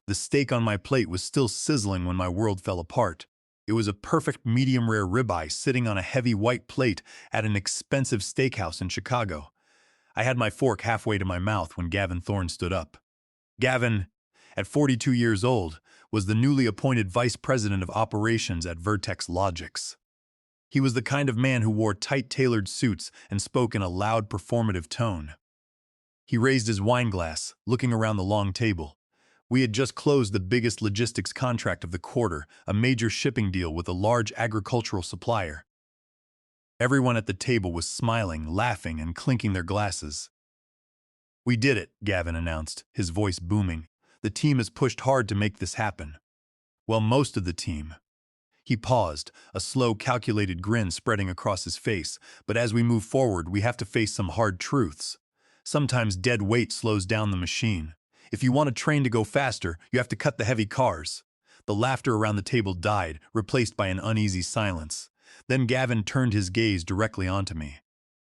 The steak on my plate was still sizzling when my world fell apart. It was a perfect medium-rare ribeye sitting on a heavy white plate at an expensive steakhouse in Chicago. I had my fork halfway to my mouth when Gavin Thorne stood up. Gavin, at 42 years old, was the newly appointed vice president of operations at Vertex Logics. He was the kind of man who wore tight tailored suits and spoke in a loud, performative tone. He raised his wine glass, looking around the long table. We had just closed the biggest logistics contract of the quarter, a major shipping deal with a large agricultural supplier. Everyone at the table was smiling, laughing, and clinking their glasses. "We did it," Gavin announced, his voice booming. "The team has pushed hard to make this happen." "Well, most of the team." He paused, a slow, calculated grin spreading across his face. "But as we move forward, we have to face some hard truths. Sometimes dead weight slows down the machine. If you want a train to go faster, you have to cut the heavy cars." The laughter around the table died, replaced by an uneasy silence. Then Gavin turned his gaze directly onto me.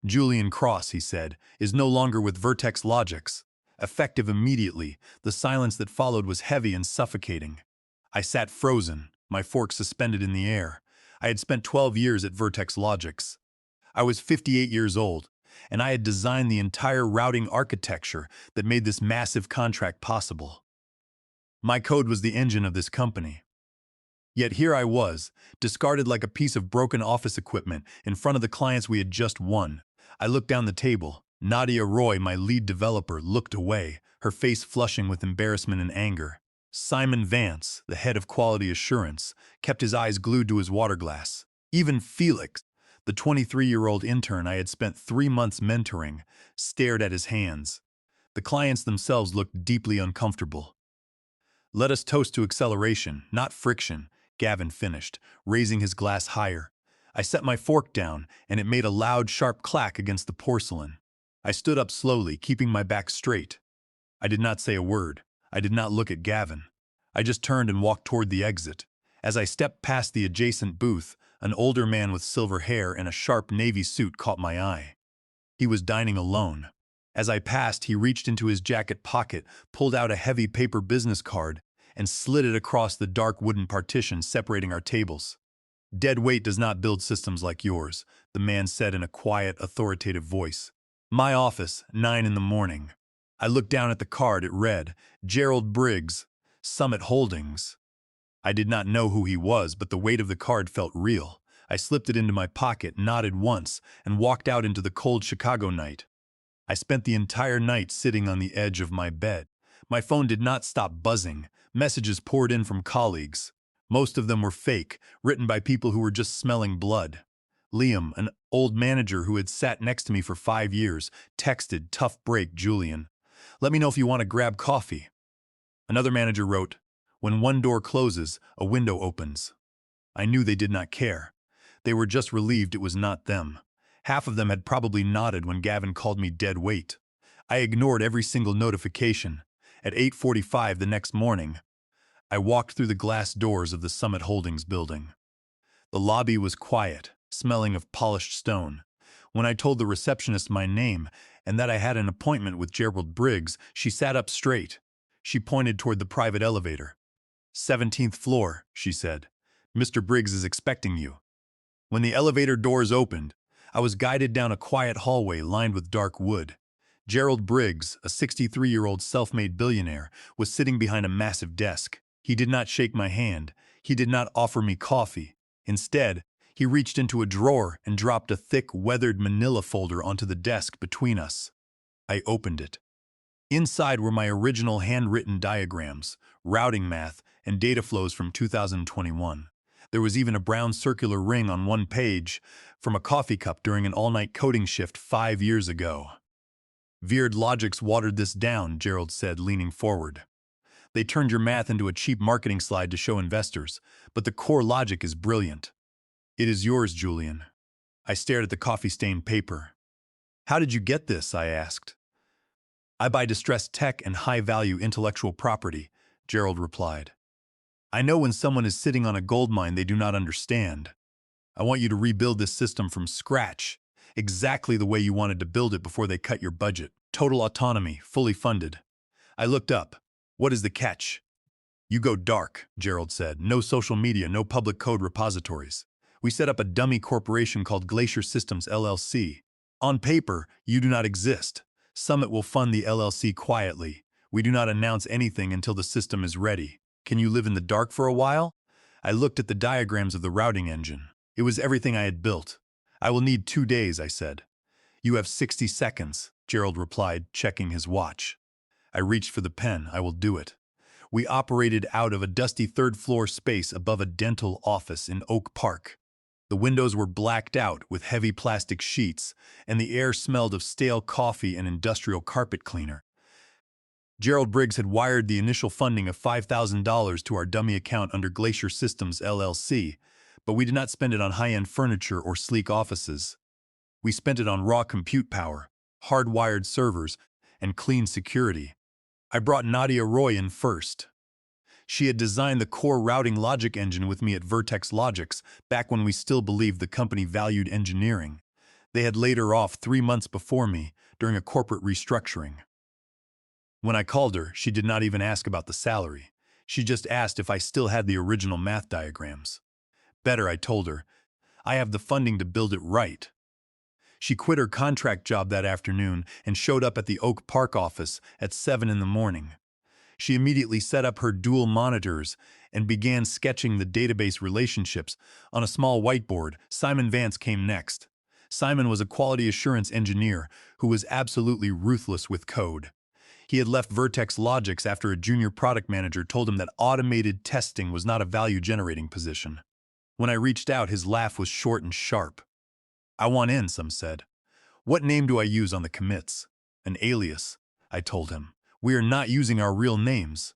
"Julian Cross," he said, "is no longer with Vertex Logics." Effective immediately, the silence that followed was heavy and suffocating. I sat frozen, my fork suspended in the air. I had spent 12 years at Vertex Logics. I was 58 years old, and I had designed the entire routing architecture that made this massive contract possible. My code was the engine of this company. Yet here I was, discarded like a piece of broken office equipment in front of the clients we had just won. I looked down the table. Nadia Roy, my lead developer, looked away, her face flushing with embarrassment and anger. Simon Vance, the head of quality assurance, kept his eyes glued to his water glass. Even Felix, the 23-year-old intern I had spent 3 months mentoring, stared at his hands. The clients themselves looked deeply uncomfortable. "Let us toast to acceleration, not friction," Gavin finished, raising his glass higher. I set my fork down, and it made a loud, sharp clack against the porcelain. I stood up slowly, keeping my back straight. I did not say a word. I did not look at Gavin. I just turned and walked toward the exit. As I stepped past the adjacent booth, an older man with silver hair and a sharp navy suit caught my eye. He was dining alone. As I passed, he reached into his jacket pocket, pulled out a heavy paper business card, and slid it across the dark wooden partition separating our tables. "Dead weight does not build systems like yours," the man said in a quiet, authoritative voice. "My office, 9 in the morning." I looked down at the card. It read, "Gerald Briggs, Summit Holdings." I did not know who he was, but the weight of the card felt real. I slipped it into my pocket, nodded once, and walked out into the cold Chicago night. I spent the entire night sitting on the edge of my bed. My phone did not stop buzzing. Messages poured in from colleagues. Most of them were fake, written by people who were just smelling blood. Liam, an old manager who had sat next to me for 5 years, texted, "Tough break, Julian. Let me know if you want to grab coffee." Another manager wrote, "When one door closes, a window opens." I knew they did not care. They were just relieved it was not them. Half of them had probably nodded when Gavin called me dead weight. I ignored every single notification. At 8:45 the next morning, I walked through the glass doors of the Summit Holdings building. The lobby was quiet, smelling of polished stone. When I told the receptionist my name and that I had an appointment with Gerald Briggs, she sat up straight. She pointed toward the private elevator. "17th floor," she said. "Mr. Briggs is expecting you." When the elevator doors opened, I was guided down a quiet hallway lined with dark wood. Gerald Briggs, a 63-year-old self-made billionaire, was sitting behind a massive desk. He did not shake my hand. He did not offer me coffee. Instead, he reached into a drawer and dropped a thick, weathered manila folder onto the desk between us. I opened it. Inside were my original handwritten diagrams, routing math, and data flows from 2021. There was even a brown circular ring on one page from a coffee cup during an all-night coding shift 5 years ago. "Veered Logics watered this down," Gerald said, leaning forward. "They turned your math into a cheap marketing slide to show investors, but the core logic is brilliant. It is yours, Julian." I stared at the coffee-stained paper. "How did you get this?" I asked. "I buy distressed tech and high-value intellectual property," Gerald replied. "I know when someone is sitting on a gold mine they do not understand. I want you to rebuild this system from scratch, exactly the way you wanted to build it before they cut your budget. Total autonomy, fully funded." I looked up. "What is the catch?" You go dark, Gerald said. No social media, no public code repositories. We set up a dummy corporation called Glacier Systems LLC. On paper, you do not exist. Summit will fund the LLC quietly. We do not announce anything until the system is ready. Can you live in the dark for a while? I looked at the diagrams of the routing engine. It was everything I had built. I will need 2 days, I said. You have 60 seconds, Gerald replied, checking his watch. I reached for the pen. I will do it. We operated out of a dusty third-floor space above a dental office in Oak Park. The windows were blacked out with heavy plastic sheets, and the air smelled of stale coffee and industrial carpet cleaner. Gerald Briggs had wired the initial funding of $5,000 to our dummy account under Glacier Systems LLC, but we did not spend it on high-end furniture or sleek offices. We spent it on raw compute power, hardwired servers, and clean security. I brought Nadia Roy in first. She had designed the core routing logic engine with me at Vertex Logics back when we still believed the company valued engineering. They had laid her off 3 months before me during a corporate restructuring. When I called her, she did not even ask about the salary. She just asked if I still had the original math diagrams. Better, I told her. I have the funding to build it right. She quit her contract job that afternoon and showed up at the Oak Park office at 7 in the morning. She immediately set up her dual monitors and began sketching the database relationships on a small whiteboard. Simon Vance came next. Simon was a quality assurance engineer who was absolutely ruthless with code. He had left Vertex Logics after a junior product manager told him that automated testing was not a value-generating position. When I reached out, his laugh was short and sharp. I want in, some said. What name do I use on the commits? An alias, I told him. We are not using our real names.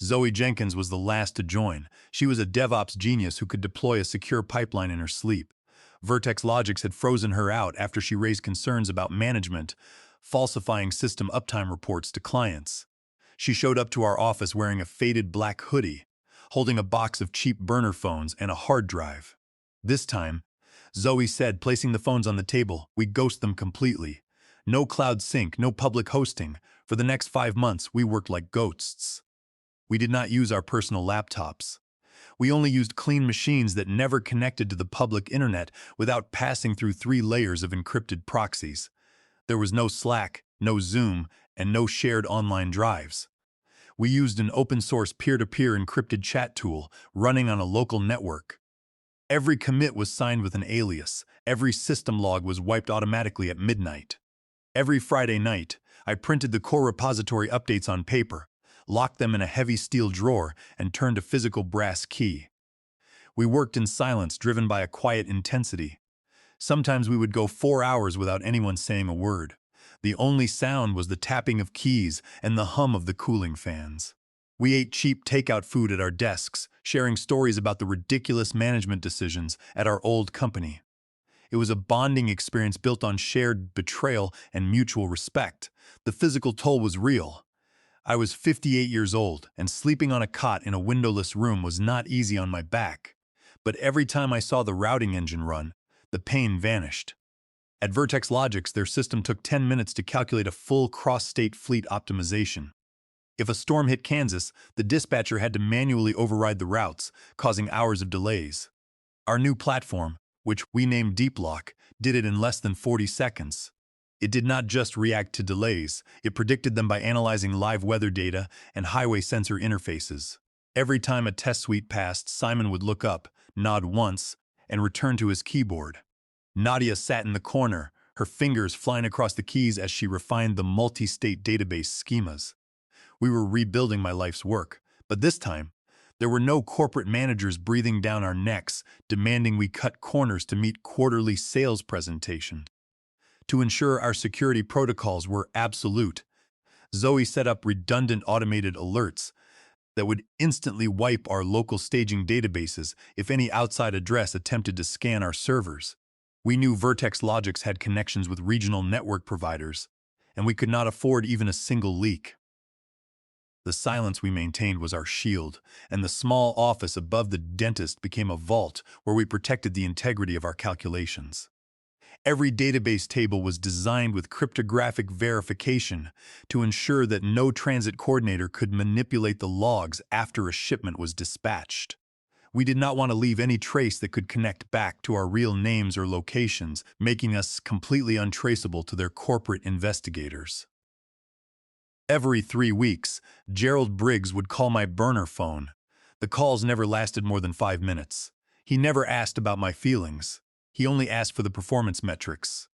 Zoe Jenkins was the last to join. She was a DevOps genius who could deploy a secure pipeline in her sleep. Vertex Logics had frozen her out after she raised concerns about management, falsifying system uptime reports to clients. She showed up to our office wearing a faded black hoodie, holding a box of cheap burner phones and a hard drive. This time, Zoe said, placing the phones on the table, we ghost them completely. No cloud sync, no public hosting. For the next 5 months, we worked like ghosts. We did not use our personal laptops. We only used clean machines that never connected to the public internet without passing through 3 layers of encrypted proxies. There was no Slack, no Zoom, and no shared online drives. We used an open-source peer-to-peer encrypted chat tool running on a local network. Every commit was signed with an alias. Every system log was wiped automatically at midnight. Every Friday night, I printed the core repository updates on paper, locked them in a heavy steel drawer, and turned a physical brass key. We worked in silence, driven by a quiet intensity. Sometimes we would go 4 hours without anyone saying a word. The only sound was the tapping of keys and the hum of the cooling fans. We ate cheap takeout food at our desks, sharing stories about the ridiculous management decisions at our old company. It was a bonding experience built on shared betrayal and mutual respect. The physical toll was real. I was 58 years old, and sleeping on a cot in a windowless room was not easy on my back. But every time I saw the routing engine run, the pain vanished. At Vertex Logics, their system took 10 minutes to calculate a full cross-state fleet optimization. If a storm hit Kansas, the dispatcher had to manually override the routes, causing hours of delays. Our new platform, which we named DeepLock, did it in less than 40 seconds. It did not just react to delays, it predicted them by analyzing live weather data and highway sensor interfaces. Every time a test suite passed, Simon would look up, nod once, and return to his keyboard. Nadia sat in the corner, her fingers flying across the keys as she refined the multi-state database schemas. We were rebuilding my life's work, but this time, there were no corporate managers breathing down our necks, demanding we cut corners to meet quarterly sales presentations. To ensure our security protocols were absolute, Zoe set up redundant automated alerts that would instantly wipe our local staging databases if any outside address attempted to scan our servers. We knew Vertex Logics had connections with regional network providers, and we could not afford even a single leak. The silence we maintained was our shield, and the small office above the dentist became a vault where we protected the integrity of our calculations. Every database table was designed with cryptographic verification to ensure that no transit coordinator could manipulate the logs after a shipment was dispatched. We did not want to leave any trace that could connect back to our real names or locations, making us completely untraceable to their corporate investigators. Every 3 weeks, Gerald Briggs would call my burner phone. The calls never lasted more than 5 minutes. He never asked about my feelings. He only asked for the performance metrics.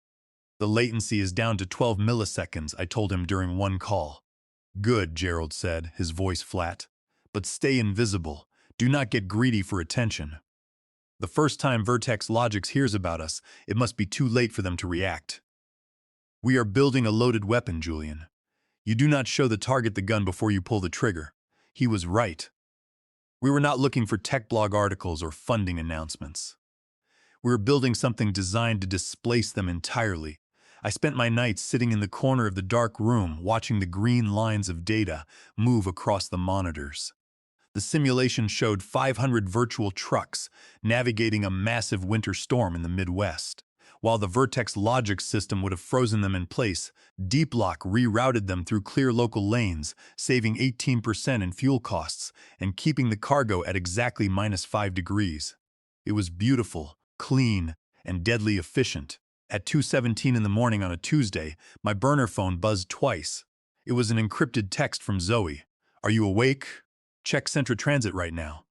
The latency is down to 12 milliseconds, I told him during one call. Good, Gerald said, his voice flat. But stay invisible. Do not get greedy for attention. The first time Vertex Logics hears about us, it must be too late for them to react. We are building a loaded weapon, Julian. You do not show the target the gun before you pull the trigger. He was right. We were not looking for tech blog articles or funding announcements. We were building something designed to displace them entirely. I spent my nights sitting in the corner of the dark room watching the green lines of data move across the monitors. The simulation showed 500 virtual trucks navigating a massive winter storm in the Midwest. While the Vertex Logic system would have frozen them in place, DeepLock rerouted them through clear local lanes, saving 18% in fuel costs and keeping the cargo at exactly -5 degrees. It was beautiful, clean, and deadly efficient. At 2:17 in the morning on a Tuesday, my burner phone buzzed twice. It was an encrypted text from Zoe. "Are you awake? Check Centra Transit right now."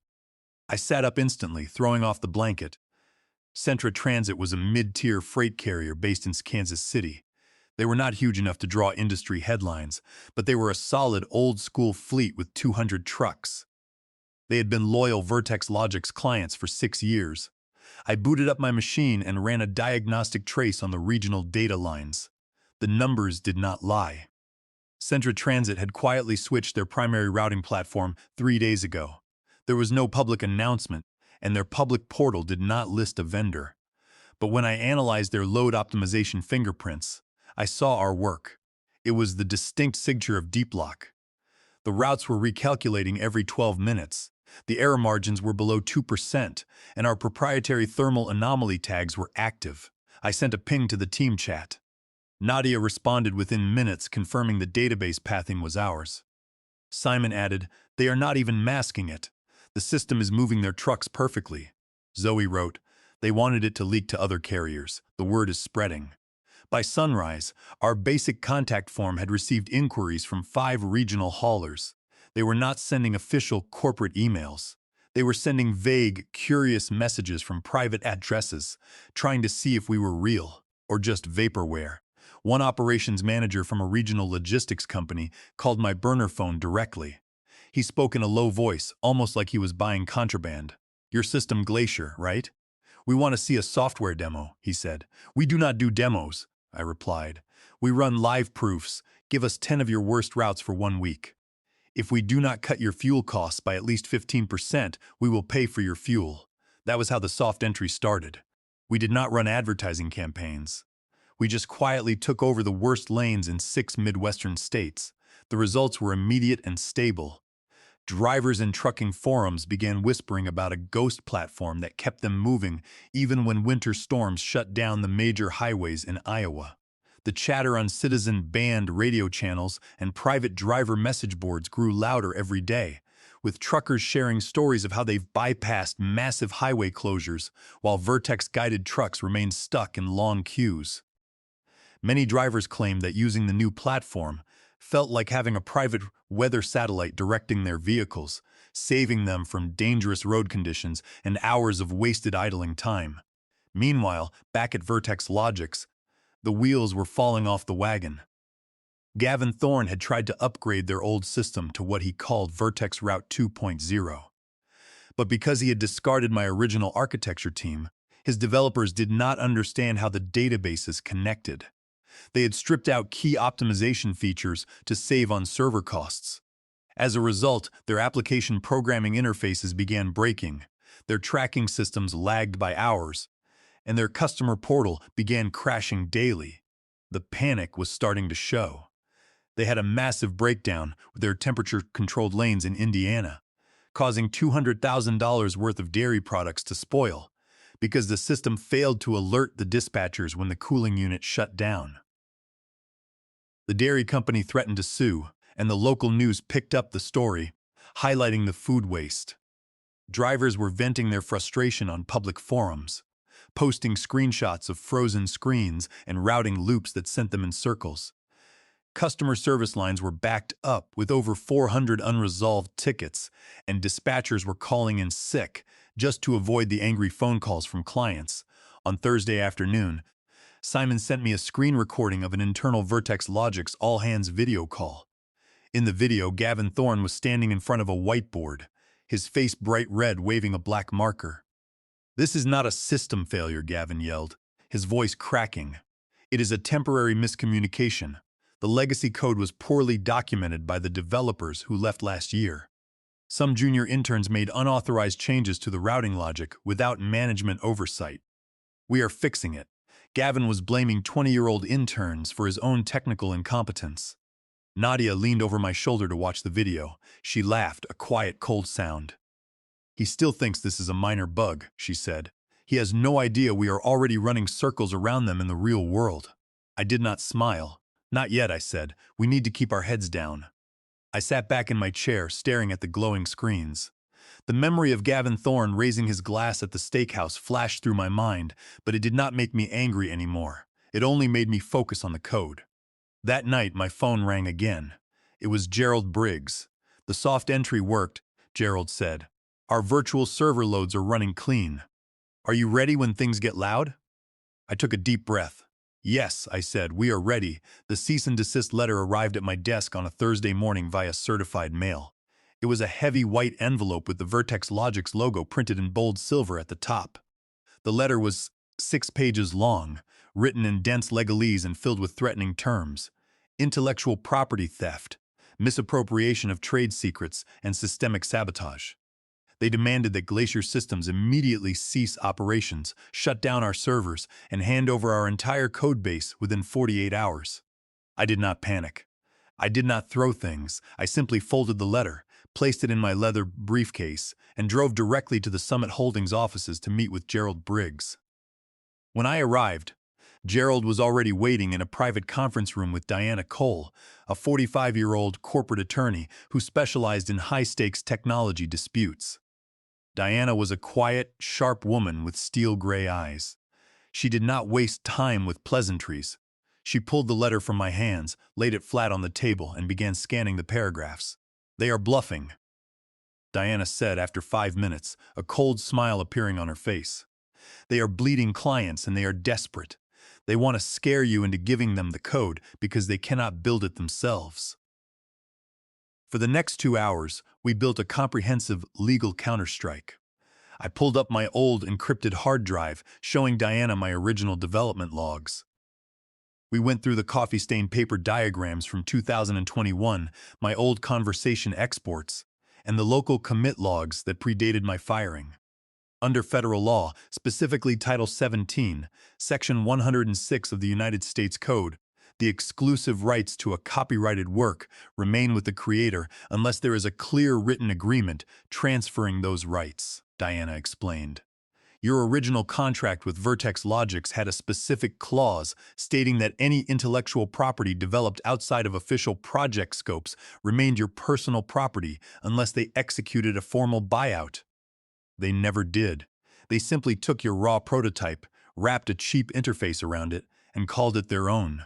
I sat up instantly, throwing off the blanket. Centra Transit was a mid-tier freight carrier based in Kansas City. They were not huge enough to draw industry headlines, but they were a solid old-school fleet with 200 trucks. They had been loyal Vertex Logics clients for 6 years. I booted up my machine and ran a diagnostic trace on the regional data lines. The numbers did not lie. Centra Transit had quietly switched their primary routing platform 3 days ago. There was no public announcement, and their public portal did not list a vendor. But when I analyzed their load optimization fingerprints, I saw our work. It was the distinct signature of DeepLock. The routes were recalculating every 12 minutes. The error margins were below 2%, and our proprietary thermal anomaly tags were active. I sent a ping to the team chat. Nadia responded within minutes, confirming the database pathing was ours. Simon added, "They are not even masking it. The system is moving their trucks perfectly." Zoe wrote, "They wanted it to leak to other carriers. The word is spreading." By sunrise, our basic contact form had received inquiries from 5 regional haulers. They were not sending official corporate emails. They were sending vague, curious messages from private addresses, trying to see if we were real or just vaporware. One operations manager from a regional logistics company called my burner phone directly. He spoke in a low voice, almost like he was buying contraband. "Your system Glacier, right? We want to see a software demo," he said. "We do not do demos," I replied. "We run live proofs. Give us 10 of your worst routes for 1 week. If we do not cut your fuel costs by at least 15%, we will pay for your fuel." That was how the soft entry started. We did not run advertising campaigns. We just quietly took over the worst lanes in 6 Midwestern states. The results were immediate and stable. Drivers in trucking forums began whispering about a ghost platform that kept them moving even when winter storms shut down the major highways in Iowa. The chatter on citizen-banned radio channels and private driver message boards grew louder every day, with truckers sharing stories of how they've bypassed massive highway closures while Vertex-guided trucks remained stuck in long queues. Many drivers claimed that using the new platform felt like having a private weather satellite directing their vehicles, saving them from dangerous road conditions and hours of wasted idling time. Meanwhile, back at Vertex Logics, the wheels were falling off the wagon. Gavin Thorne had tried to upgrade their old system to what he called Vertex Route 2.0. But because he had discarded my original architecture team, his developers did not understand how the databases connected. They had stripped out key optimization features to save on server costs. As a result, their application programming interfaces began breaking, their tracking systems lagged by hours, and their customer portal began crashing daily. The panic was starting to show. They had a massive breakdown with their temperature-controlled lanes in Indiana, causing $200,000 worth of dairy products to spoil. because the system failed to alert the dispatchers when the cooling unit shut down. The dairy company threatened to sue, and the local news picked up the story, highlighting the food waste. Drivers were venting their frustration on public forums, posting screenshots of frozen screens and routing loops that sent them in circles. Customer service lines were backed up with over 400 unresolved tickets, and dispatchers were calling in sick just to avoid the angry phone calls from clients. On Thursday afternoon, Simon sent me a screen recording of an internal Vertex Logix all-hands video call. In the video, Gavin Thorne was standing in front of a whiteboard, his face bright red, waving a black marker. "This is not a system failure," Gavin yelled, his voice cracking. "It is a temporary miscommunication. The legacy code was poorly documented by the developers who left last year. Some junior interns made unauthorized changes to the routing logic without management oversight. We are fixing it." Gavin was blaming 20-year-old interns for his own technical incompetence. Nadia leaned over my shoulder to watch the video. She laughed, a quiet, cold sound. "He still thinks this is a minor bug," she said. "He has no idea we are already running circles around them in the real world." I did not smile. "Not yet," I said. "We need to keep our heads down." I sat back in my chair, staring at the glowing screens. The memory of Gavin Thorne raising his glass at the steakhouse flashed through my mind, but it did not make me angry anymore. It only made me focus on the code. That night, my phone rang again. It was Gerald Briggs. "The soft entry worked," Gerald said. "Our virtual server loads are running clean. Are you ready when things get loud?" I took a deep breath. "Yes," I said, "we are ready." The cease and desist letter arrived at my desk on a Thursday morning via certified mail. It was a heavy white envelope with the Vertex Logix logo printed in bold silver at the top. The letter was 6 pages long, written in dense legalese and filled with threatening terms: intellectual property theft, misappropriation of trade secrets, and systemic sabotage. They demanded that Glacier Systems immediately cease operations, shut down our servers, and hand over our entire codebase within 48 hours. I did not panic. I did not throw things. I simply folded the letter, placed it in my leather briefcase, and drove directly to the Summit Holdings offices to meet with Gerald Briggs. When I arrived, Gerald was already waiting in a private conference room with Diana Cole, a 45-year-old corporate attorney who specialized in high-stakes technology disputes. Diana was a quiet, sharp woman with steel-gray eyes. She did not waste time with pleasantries. She pulled the letter from my hands, laid it flat on the table, and began scanning the paragraphs. "They are bluffing," Diana said after 5 minutes, a cold smile appearing on her face. "They are bleeding clients and they are desperate. They want to scare you into giving them the code because they cannot build it themselves." For the next 2 hours, we built a comprehensive legal counterstrike. I pulled up my old encrypted hard drive, showing Diana my original development logs. We went through the coffee-stained paper diagrams from 2021, my old conversation exports, and the local commit logs that predated my firing. Under federal law, specifically Title 17, Section 106 of the United States Code, the exclusive rights to a copyrighted work remain with the creator unless there is a clear written agreement transferring those rights, Diana explained. Your original contract with Vertex Logix had a specific clause stating that any intellectual property developed outside of official project scopes remained your personal property unless they executed a formal buyout. They never did. They simply took your raw prototype, wrapped a cheap interface around it, and called it their own.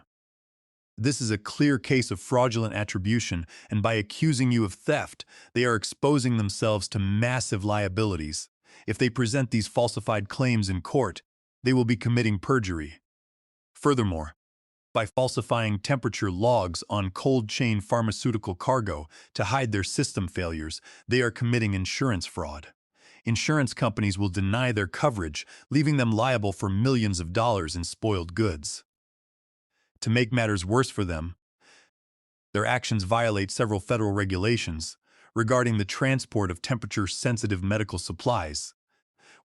This is a clear case of fraudulent attribution, and by accusing you of theft, they are exposing themselves to massive liabilities. If they present these falsified claims in court, they will be committing perjury. Furthermore, by falsifying temperature logs on cold-chain pharmaceutical cargo to hide their system failures, they are committing insurance fraud. Insurance companies will deny their coverage, leaving them liable for millions of dollars in spoiled goods. To make matters worse for them, their actions violate several federal regulations regarding the transport of temperature-sensitive medical supplies,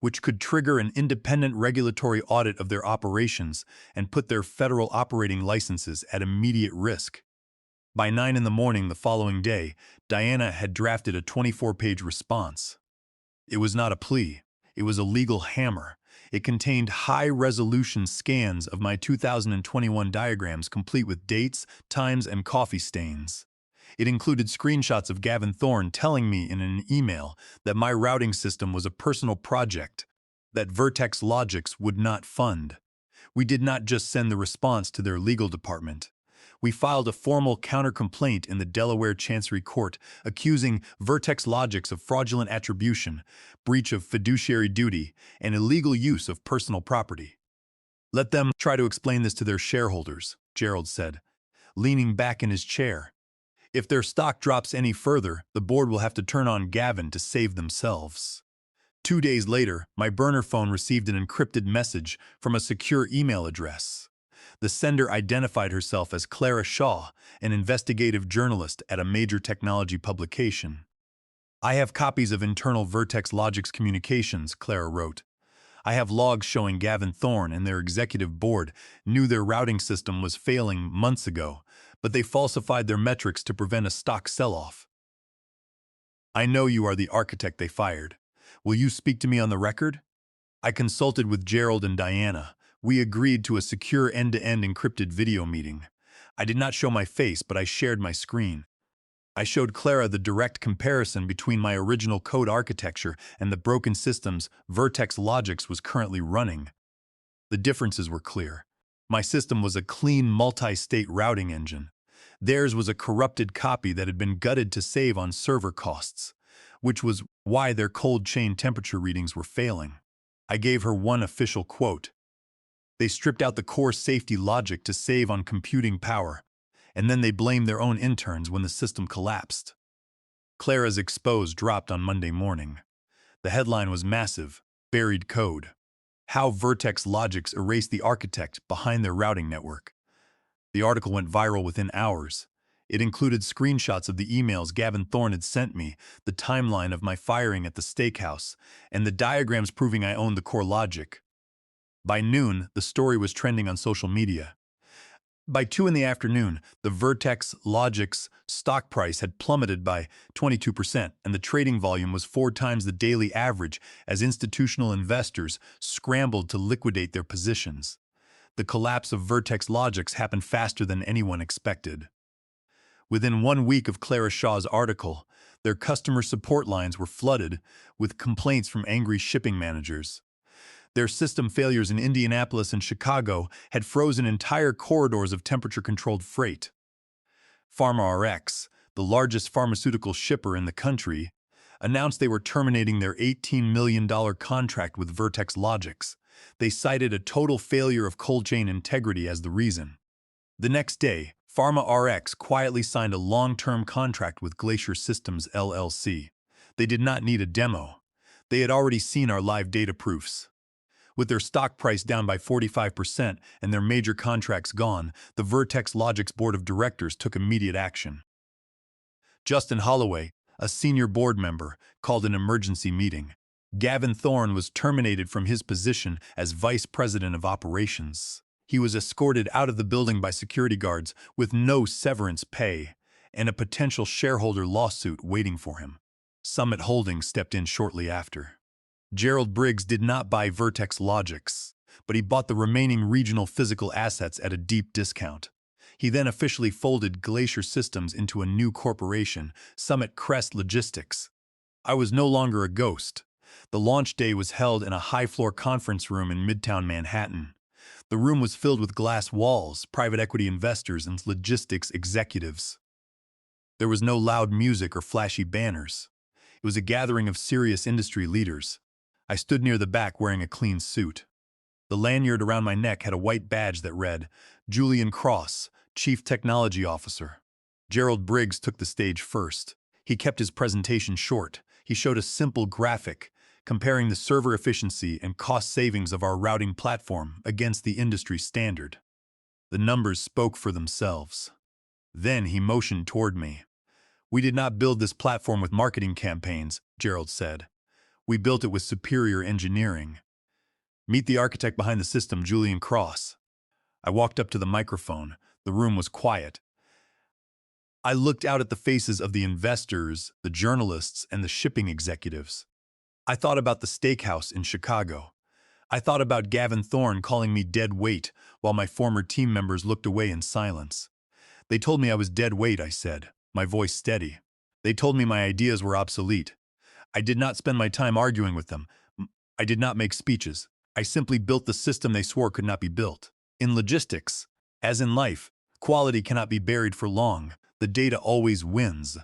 which could trigger an independent regulatory audit of their operations and put their federal operating licenses at immediate risk. By 9 in the morning the following day, Diana had drafted a 24-page response. It was not a plea. It was a legal hammer, It contained high-resolution scans of my 2021 diagrams complete with dates, times, and coffee stains. It included screenshots of Gavin Thorne telling me in an email that my routing system was a personal project that Vertex Logics would not fund. We did not just send the response to their legal department. We filed a formal counter-complaint in the Delaware Chancery Court accusing Vertex Logics of fraudulent attribution, breach of fiduciary duty, and illegal use of personal property. Let them try to explain this to their shareholders, Gerald said, leaning back in his chair. If their stock drops any further, the board will have to turn on Gavin to save themselves. 2 days later, my burner phone received an encrypted message from a secure email address. The sender identified herself as Clara Shaw, an investigative journalist at a major technology publication. I have copies of internal Vertex Logics communications, Clara wrote. I have logs showing Gavin Thorne and their executive board knew their routing system was failing months ago, but they falsified their metrics to prevent a stock sell-off. I know you are the architect they fired. Will you speak to me on the record? I consulted with Gerald and Diana. We agreed to a secure end-to-end encrypted video meeting. I did not show my face, but I shared my screen. I showed Clara the direct comparison between my original code architecture and the broken systems Vertex Logics was currently running. The differences were clear. My system was a clean multi-state routing engine. Theirs was a corrupted copy that had been gutted to save on server costs, which was why their cold chain temperature readings were failing. I gave her one official quote. They stripped out the core safety logic to save on computing power, and then they blamed their own interns when the system collapsed. Clara's expose dropped on Monday morning. The headline was massive, buried code. How Vertex Logics erased the architect behind their routing network. The article went viral within hours. It included screenshots of the emails Gavin Thorne had sent me, the timeline of my firing at the steakhouse, and the diagrams proving I owned the core logic. By noon, the story was trending on social media. By 2 in the afternoon, the Vertex Logics stock price had plummeted by 22%, and the trading volume was 4 times the daily average as institutional investors scrambled to liquidate their positions. The collapse of Vertex Logics happened faster than anyone expected. Within 1 week of Clara Shaw's article, their customer support lines were flooded with complaints from angry shipping managers. Their system failures in Indianapolis and Chicago had frozen entire corridors of temperature-controlled freight. PharmaRx, the largest pharmaceutical shipper in the country, announced they were terminating their $18 million contract with Vertex Logics. They cited a total failure of cold chain integrity as the reason. The next day, PharmaRx quietly signed a long-term contract with Glacier Systems LLC. They did not need a demo. They had already seen our live data proofs. With their stock price down by 45% and their major contracts gone, the Vertex Logics board of directors took immediate action. Justin Holloway, a senior board member, called an emergency meeting. Gavin Thorne was terminated from his position as vice president of operations. He was escorted out of the building by security guards with no severance pay and a potential shareholder lawsuit waiting for him. Summit Holdings stepped in shortly after. Gerald Briggs did not buy Vertex Logics, but he bought the remaining regional physical assets at a deep discount. He then officially folded Glacier Systems into a new corporation, Summit Crest Logistics. I was no longer a ghost. The launch day was held in a high-floor conference room in Midtown Manhattan. The room was filled with glass walls, private equity investors, and logistics executives. There was no loud music or flashy banners. It was a gathering of serious industry leaders. I stood near the back wearing a clean suit. The lanyard around my neck had a white badge that read, Julian Cross, Chief Technology Officer. Gerald Briggs took the stage first. He kept his presentation short. He showed a simple graphic comparing the server efficiency and cost savings of our routing platform against the industry standard. The numbers spoke for themselves. Then he motioned toward me. We did not build this platform with marketing campaigns, Gerald said. We built it with superior engineering. Meet the architect behind the system, Julian Cross. I walked up to the microphone. The room was quiet. I looked out at the faces of the investors, the journalists, and the shipping executives. I thought about the steakhouse in Chicago. I thought about Gavin Thorne calling me dead weight while my former team members looked away in silence. They told me I was dead weight, I said, my voice steady. They told me my ideas were obsolete. I did not spend my time arguing with them. I did not make speeches. I simply built the system they swore could not be built. In logistics, as in life, quality cannot be buried for long. The data always wins.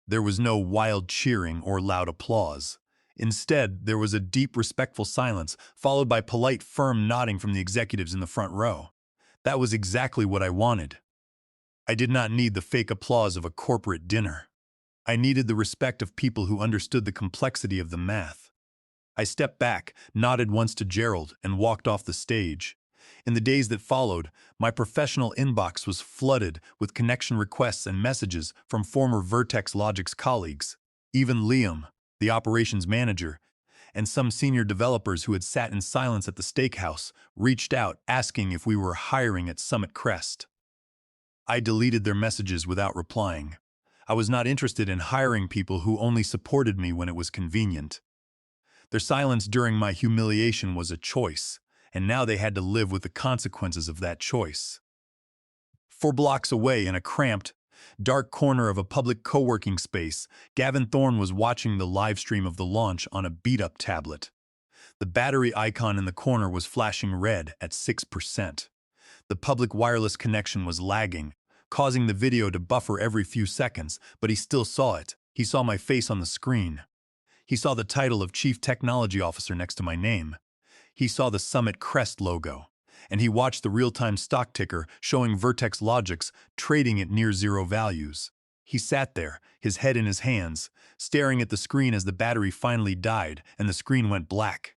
There was no wild cheering or loud applause. Instead, there was a deep, respectful silence, followed by polite, firm nodding from the executives in the front row. That was exactly what I wanted. I did not need the fake applause of a corporate dinner. I needed the respect of people who understood the complexity of the math. I stepped back, nodded once to Gerald, and walked off the stage. In the days that followed, my professional inbox was flooded with connection requests and messages from former Vertex Logics colleagues. Even Liam, the operations manager, and some senior developers who had sat in silence at the steakhouse reached out asking if we were hiring at Summit Crest. I deleted their messages without replying. I was not interested in hiring people who only supported me when it was convenient. Their silence during my humiliation was a choice, and now they had to live with the consequences of that choice. 4 blocks away, in a cramped, dark corner of a public co-working space, Gavin Thorne was watching the live stream of the launch on a beat-up tablet. The battery icon in the corner was flashing red at 6%. The public wireless connection was lagging, causing the video to buffer every few seconds, but he still saw it. He saw my face on the screen. He saw the title of Chief Technology Officer next to my name. He saw the Summit Crest logo, and he watched the real-time stock ticker showing Vertex Logics trading at near zero values. He sat there, his head in his hands, staring at the screen as the battery finally died and the screen went black.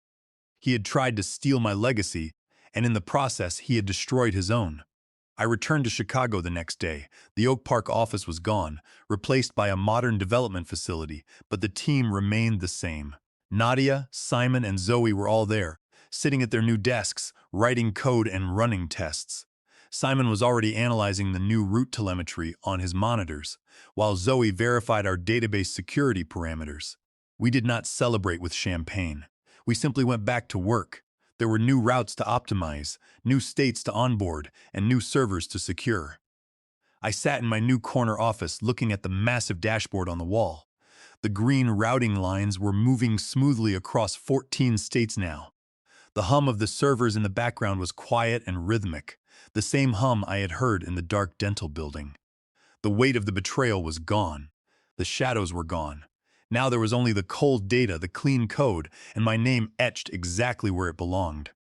He had tried to steal my legacy, and in the process he had destroyed his own. I returned to Chicago the next day. The Oak Park office was gone, replaced by a modern development facility, but the team remained the same. Nadia, Simon, and Zoe were all there, sitting at their new desks, writing code and running tests. Simon was already analyzing the new route telemetry on his monitors, while Zoe verified our database security parameters. We did not celebrate with champagne. We simply went back to work. There were new routes to optimize, new states to onboard, and new servers to secure. I sat in my new corner office looking at the massive dashboard on the wall. The green routing lines were moving smoothly across 14 states now. The hum of the servers in the background was quiet and rhythmic, the same hum I had heard in the dark dental building. The weight of the betrayal was gone. The shadows were gone. Now there was only the cold data, the clean code, and my name etched exactly where it belonged.